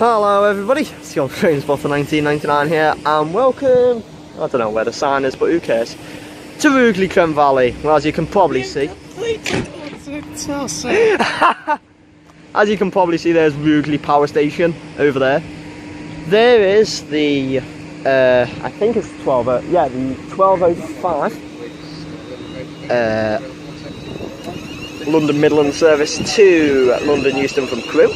Hello everybody, it's your Train Spotter 1999 here, and welcome, I don't know where the sign is, but who cares, to Rugeley Trent Valley. Well, as you can probably see, as you can probably see, there's Rugeley Power Station over there. There is the, I think it's 12, yeah, the 1205 London Midland service to London Euston from Crewe.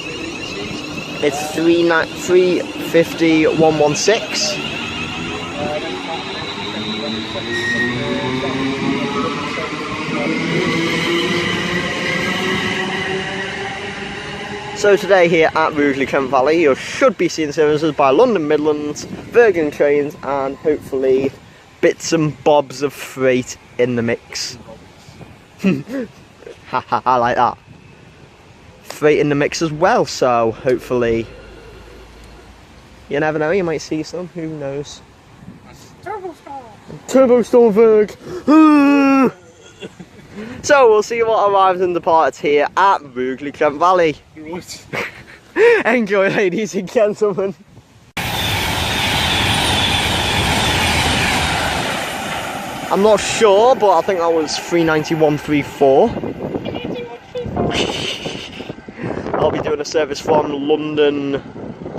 It's 350-116. So today here at Rugeley Trent Valley, you should be seeing services by London Midlands, Virgin Trains, and hopefully bits and bobs of freight in the mix. I like that. Freight in the mix as well, so hopefully, you never know, you might see some, who knows. Turbostar Verg! So we'll see what arrives and departs here at Rugeley Trent Valley. Enjoy, ladies and gentlemen. I'm not sure, but I think that was 391.34. I'll be doing a service from London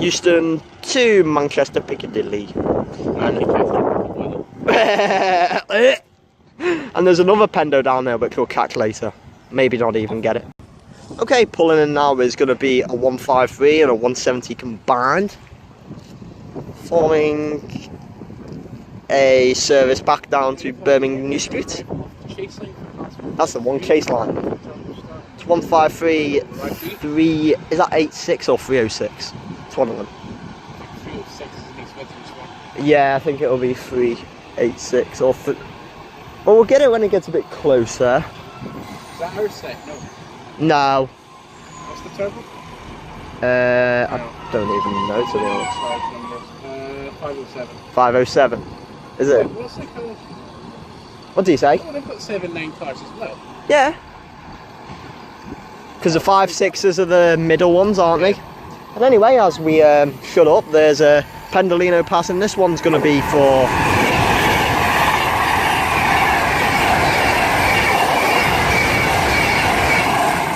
Euston to Manchester Piccadilly. And there's another Pendo down there which we'll catch later. Maybe not even get it. Okay, pulling in now is going to be a 153 and a 170 combined, forming a service back down to Birmingham New Street. That's the one, chase line. It's 153, 3, is that 86 or 306? It's one of them. 306. Yeah, I think it'll be 386 or 3. Well, we'll get it when it gets a bit closer. Is that her set? No. No. What's the turbo? I don't even know, to be honest. 507. 507. Is it? What's the colour? What do you say? Oh, they've got 7-9 cars as well. Yeah. Because the 5.6s are the middle ones, aren't they? And anyway, as we shut up, there's a Pendolino passing. This one's going to be for...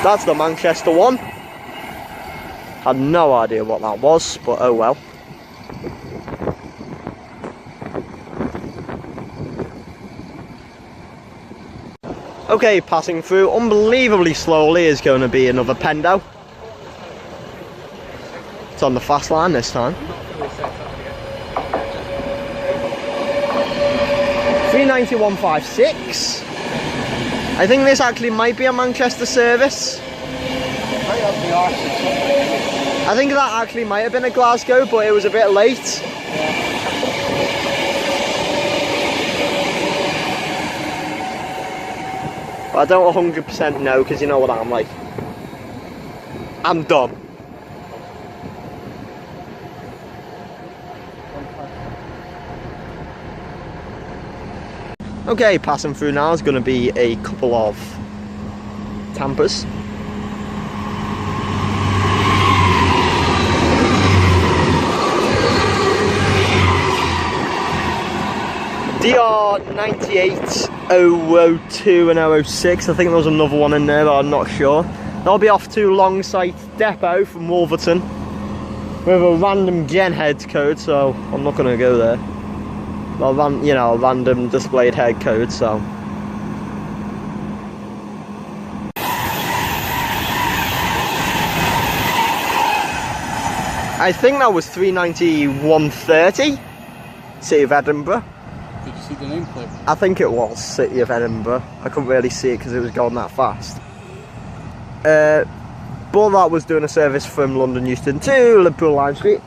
That's the Manchester one. Had no idea what that was, but oh well. Okay, passing through unbelievably slowly is going to be another Pendo. It's on the fast line this time. 391.56. I think this actually might be a Manchester service. I think that actually might have been a Glasgow, but it was a bit late. But I don't 100% know, because you know what I'm like. I'm dumb. Okay, passing through now is going to be a couple of Tampers. DR 98,002 and 006. I think there was another one in there, but I'm not sure. They'll be off to Longsight Depot from Wolverton with a random gen head code, so I'm not going to go there. Well, you know, a random displayed head code, so. I think that was 391.30, City of Edinburgh. Did you see the nameplate? I think it was City of Edinburgh. I couldn't really see it because it was going that fast. But that was doing a service from London Euston to Liverpool Line Street.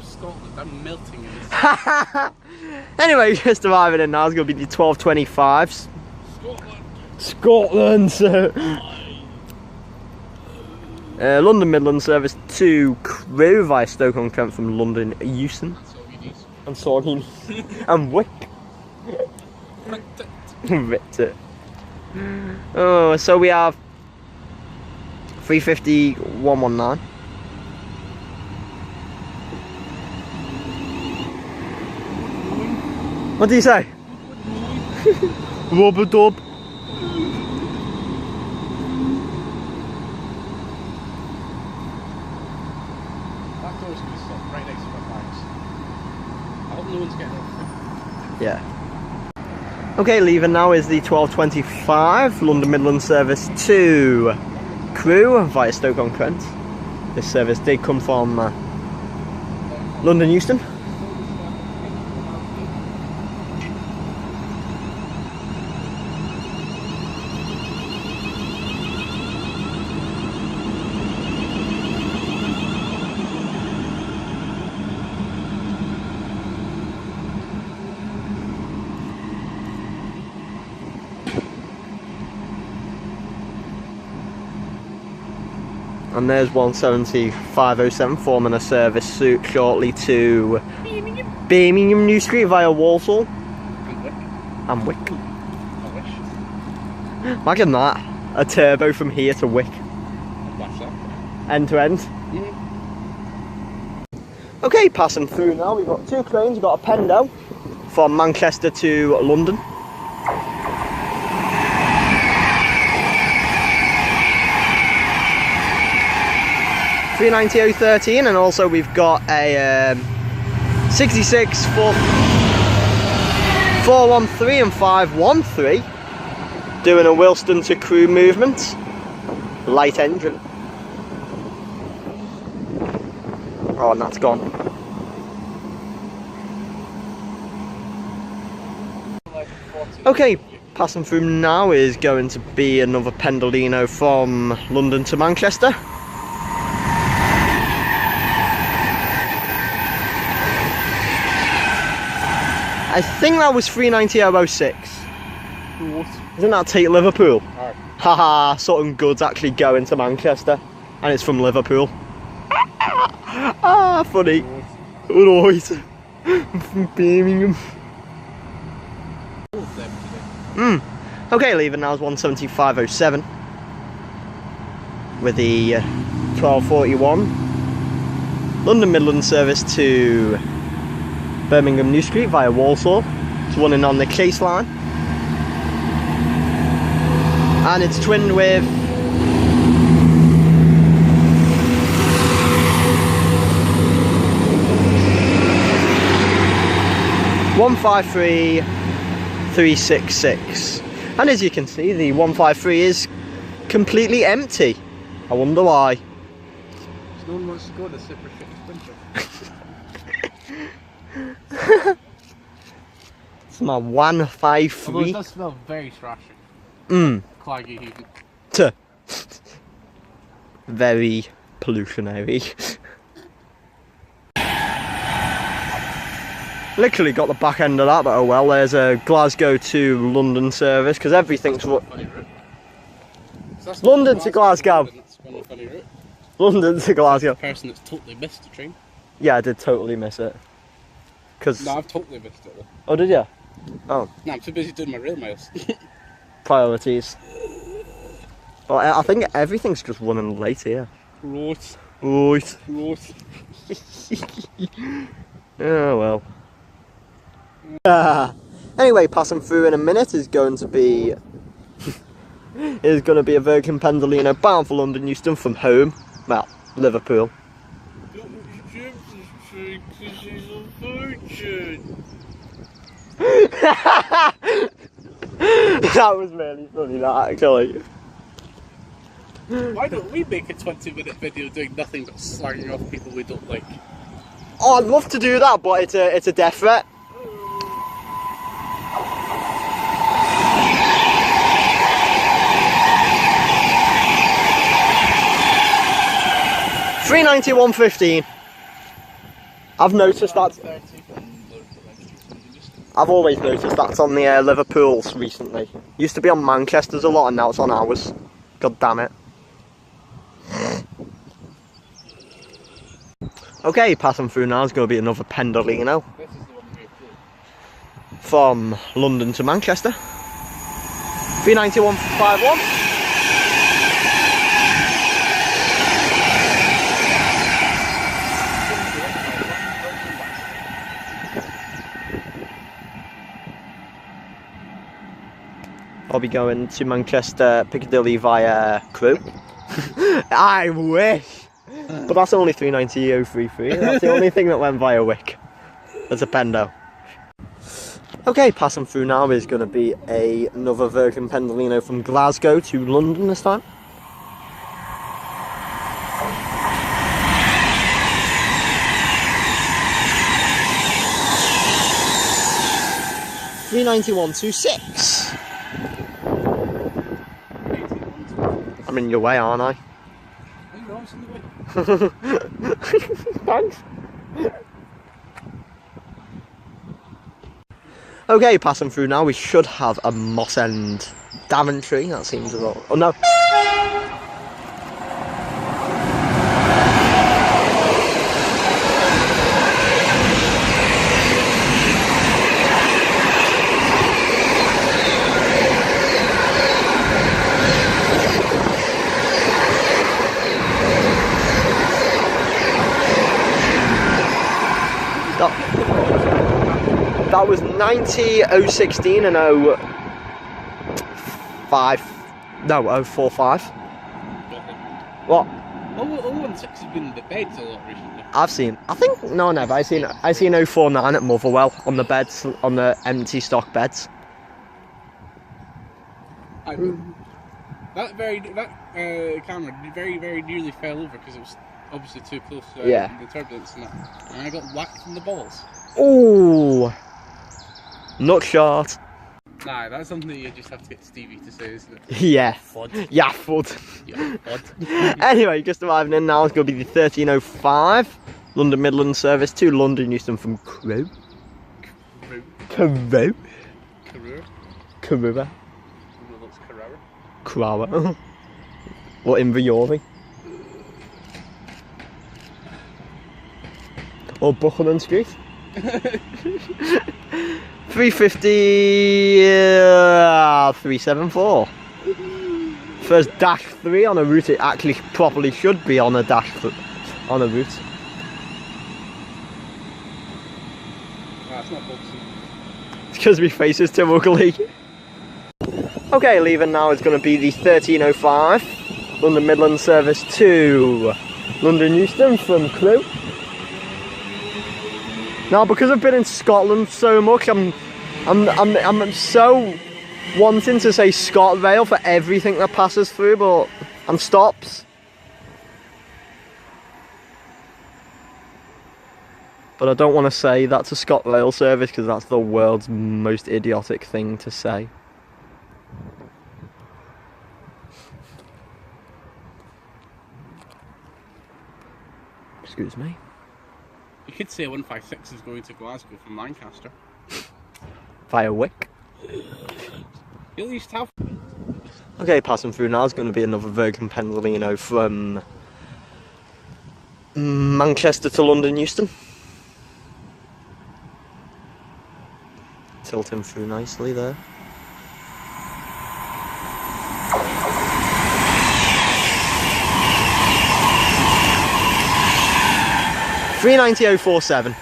Scotland, I'm melting in this. Anyway, just arriving in now is going to be the 1225s. Scotland! London Midland service to Crewe via Stoke-on-Trent from London Euston. And Sorgin. And Wick. Ripped it. Oh, so we have 350 119. What do you say? Rubber dub. That door's going to stop right next to my bags. I hope no one's getting off. Yeah. Okay, leaving now is the 12:25 London Midland service to Crewe via Stoke-on-Trent. This service did come from London Euston. And there's 17507 forming a service suit shortly to Birmingham New Street via Walsall and Wick. I wish. Imagine that, a turbo from here to Wick, Watch that. end to end. Yeah. Okay, passing through now, we've got two trains. We've got a Pendo from Manchester to London. $390.013, and also we've got a 66 413 and 513 doing a Wilston to Crewe movement, light engine. Oh, and that's gone. Okay, passing through now is going to be another Pendolino from London to Manchester. I think that was 390.006. What? Isn't that Tate Liverpool? Alright. Haha, Sutton Goods actually going to Manchester, and it's from Liverpool. Ah, funny. Alright. From Birmingham. Okay, leaving now is 175.07 with the 12:41 London Midland service to Birmingham New Street via Walsall. It's running on the Chase line, and it's twinned with $153,366, and as you can see, the 153 is completely empty. I wonder why. No one wants to go to Cyprus winter. It's my 153. Although it does smell very trashy. Claggy even. Tuh. Very pollutionary. Literally got the back end of that, but oh well. There's a Glasgow to London service because everything's London to Glasgow. That's one funny route. London to Glasgow. Person that's totally missed the train. Yeah, I did totally miss it. Cause No, I've totally missed it though. oh, did you? Oh, No, I'm too busy doing my rail miles. priorities. Well, I think everything's just running late here. Right. Right. Right. Oh well. Anyway, passing through in a minute is going to be a Virgin Pendolino bound for London Euston from home. Well, Liverpool. That was really funny, that actually. Why don't we make a 20-minute video doing nothing but slagging off people we don't like? Oh, I'd love to do that, but it's a death threat. $390.115. I've noticed that. I've always noticed that's on the Liverpool's recently. Used to be on Manchester's a lot, and now it's on ours. God damn it. Okay, passing through now is going to be another Pendolino from London to Manchester. 391.51. probably going to Manchester Piccadilly via Crewe. I wish! But that's only 390,033. That's the only thing that went via Wick. There's a Pendo. Okay, passing through now is going to be another Virgin Pendolino from Glasgow to London this time. $391.26. I'm in your way, aren't I? Thanks. Okay, passing through now, we should have a Moss End Daventry. That seems a lot. Oh no. That was 90,016 and 05. No, 045. What? 016 has been in the beds a lot recently. I've seen. I think no, never. I seen 049 at Motherwell on the beds, on the empty stock beds. That camera very nearly fell over because it was obviously too close to the turbulence and that, and I got whacked in the balls. Ooh, not short. Nah, that's something that you just have to get Stevie to say, isn't it? Yeah. Fud. Yeah, fud. Yeah, fud. Anyway, just arriving in now. It's going to be the 1305 London Midland service to London Euston from Crewe. Crewe. Carrara. What in Viori? Or Buckland Street? 350 374. First dash 3 on a route it actually properly should be on a on a route. It's not boxy. It's because my face is too ugly. Okay, leaving now is going to be the 1305 London Midland service to London Euston from Crewe. Now, because I've been in Scotland so much, I'm so wanting to say ScotRail for everything that passes through, but I'm stops. But I don't want to say that's a ScotRail service because that's the world's most idiotic thing to say. Excuse me. You could say 156 is going to Glasgow from Lancaster. Via Wick. You at least have. Okay, passing through now is going to be another Virgin Pendolino from Manchester to London Euston. Tilting through nicely there. $390,047.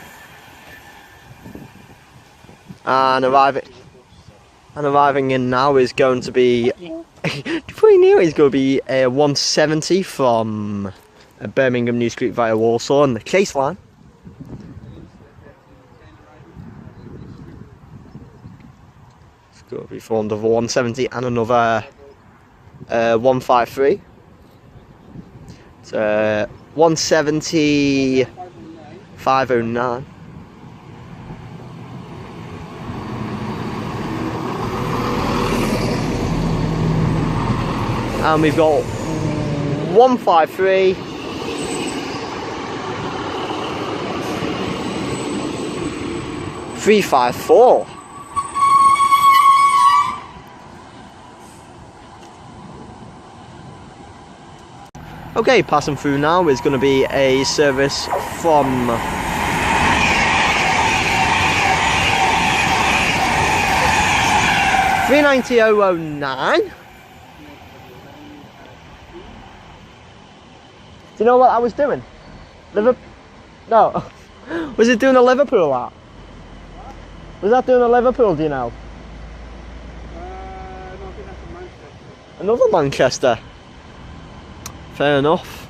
And arriving in now is going to be pretty new. It's going to be a 170 from Birmingham New Street via Walsall on the Chase line. It's going to be for another 170 and another 153. It's 170 509. And we've got 153 354. Okay, passing through now is going to be a service from $390,009. Do you know what I was doing? Liverpool? No. Was it doing a Liverpool app? Was that doing a Liverpool, do you know? No, I think Another Manchester. Fair enough.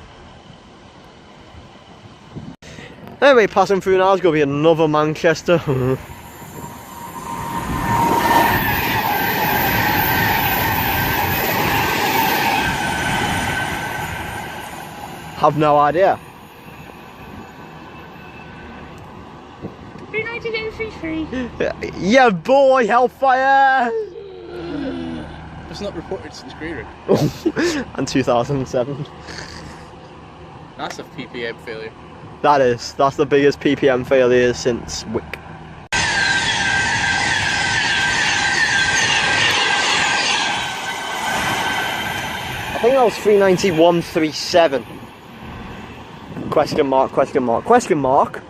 Anyway, passing through now is going to be another Manchester. Have no idea. 390-33. Yeah, boy, Hellfire! It's not reported since Greyrock. And 2007. That's a PPM failure. That's the biggest PPM failure since Wick. I think that was 391.37. Question mark, question mark, question mark.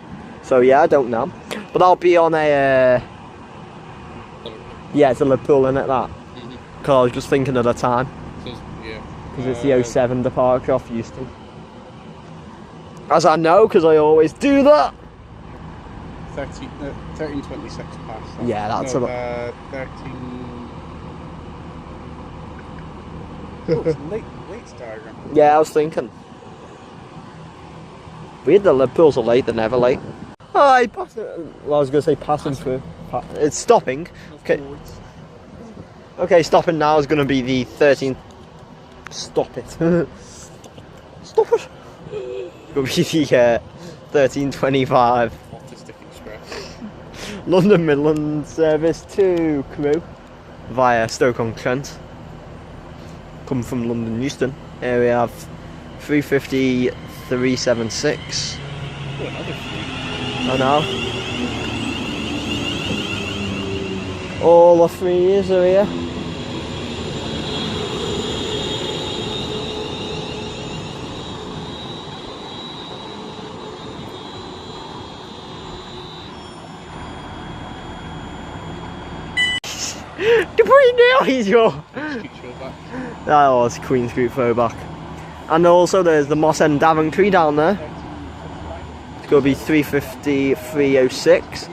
So yeah, I don't know. But I'll be on a... yeah, it's a Liverpool, isn't it, that? Because I was just thinking of the time. So, yeah. Because it's the 07 departure off Euston. As I know, because I always do that. 1326 past. Yeah, that's no, a... 13... Oh, it's late diagram. Yeah, I was thinking. Weird that Liverpool's are late, they're never late. Hi, well, I was going to say passing through. It's stopping. Okay. Okay, stopping now is going to be the 13... Stop it. Stop it. It's going to be the 1325. Autistic Express. London Midland service to Crewe via Stoke-on-Trent. Come from London Euston. Here we have 350 376. Oh, another 3. I know. All the 3s are here. Debris now, he's your. That was Queen Street throwback. And also there's the Moss End Daventry down there. It's going to be 350 306.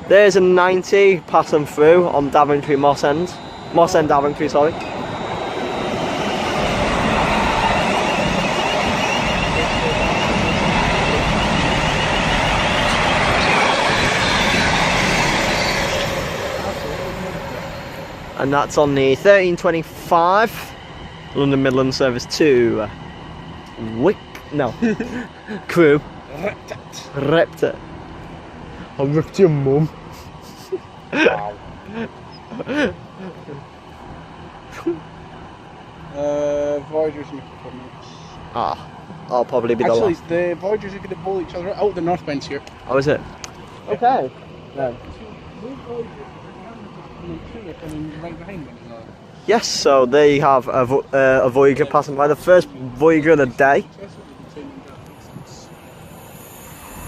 There's a 90 passing through on Daventry Moss End. Moss End Daventry, sorry. And that's on the 1325 London Midland service to Wick. No, Crewe. Ripped it. I ripped your mum. Wow. Voyagers make performance. Ah, I'll probably be the Actually, last. the Voyagers are going to bowl each other out. Oh, the northbound's here. Oh, is it? Okay. No. Right behind me. Yes, so they have a Voyager passing by. The first Voyager of the day.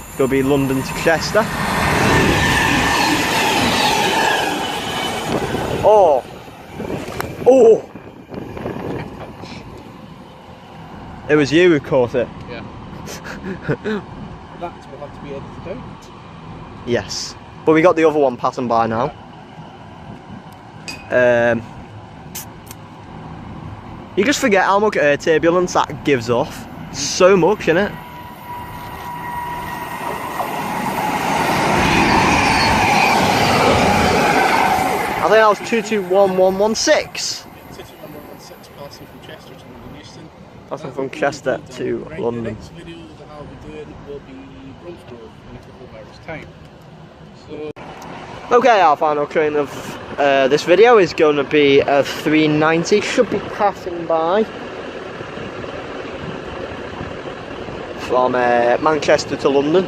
It's going to be London to Chester. Oh! Oh! It was you who caught it. Yeah. That will have to be edited out. Yes. But we got the other one passing by now. You just forget how much air turbulence that gives off. So much, innit? I think that was 221116. 22116 passing from Chester to London Euston. Passing from Chester to Right, London. The next video that I'll be doing will be Bromsgrove in a couple of hours' time. So, Okay, our final train of this video is going to be a 390. Should be passing by from Manchester to London.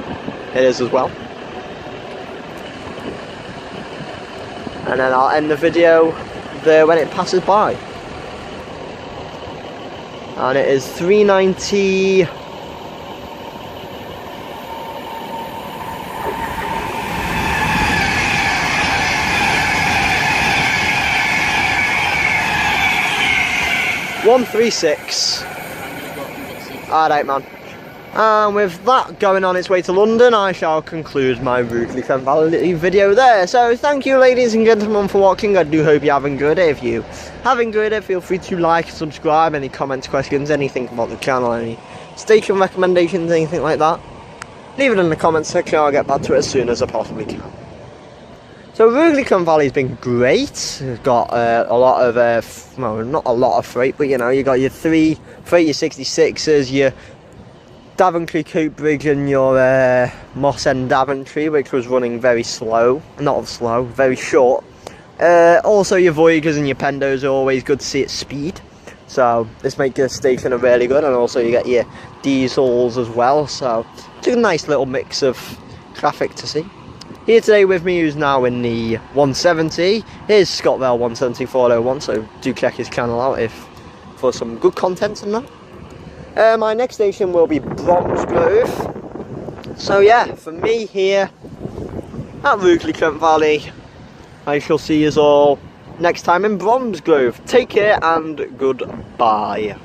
It is as well. And then I'll end the video there when it passes by. And it is 390. $136. Alright, man. And with that going on its way to London, I shall conclude my Rugeley Trent Valley video there. So thank you ladies and gentlemen for watching. I do hope you have enjoyed it. If you have enjoyed it, feel free to like, subscribe, any comments, questions, anything about the channel, any station recommendations, anything like that. Leave it in the comments section, I'll get back to it as soon as I possibly can. So Rugeley Trent Valley has been great. It's got a lot of, well, not a lot of freight, but you know, you got your freight, your 66s, your Daventry Coatbridge and your Moss End Daventry, which was running very slow, not slow, very short. Also your Voyagers and your Pendos are always good to see at speed, so this makes the station really good. And also you get your diesels as well, so it's a nice little mix of traffic to see. Here today with me, who's now in the 170, here's Scott Bell 170401, so do check his channel out for some good content and that. My next station will be Bromsgrove. So yeah, for me here at Rugeley Trent Valley, I shall see you all next time in Bromsgrove. Take care and goodbye.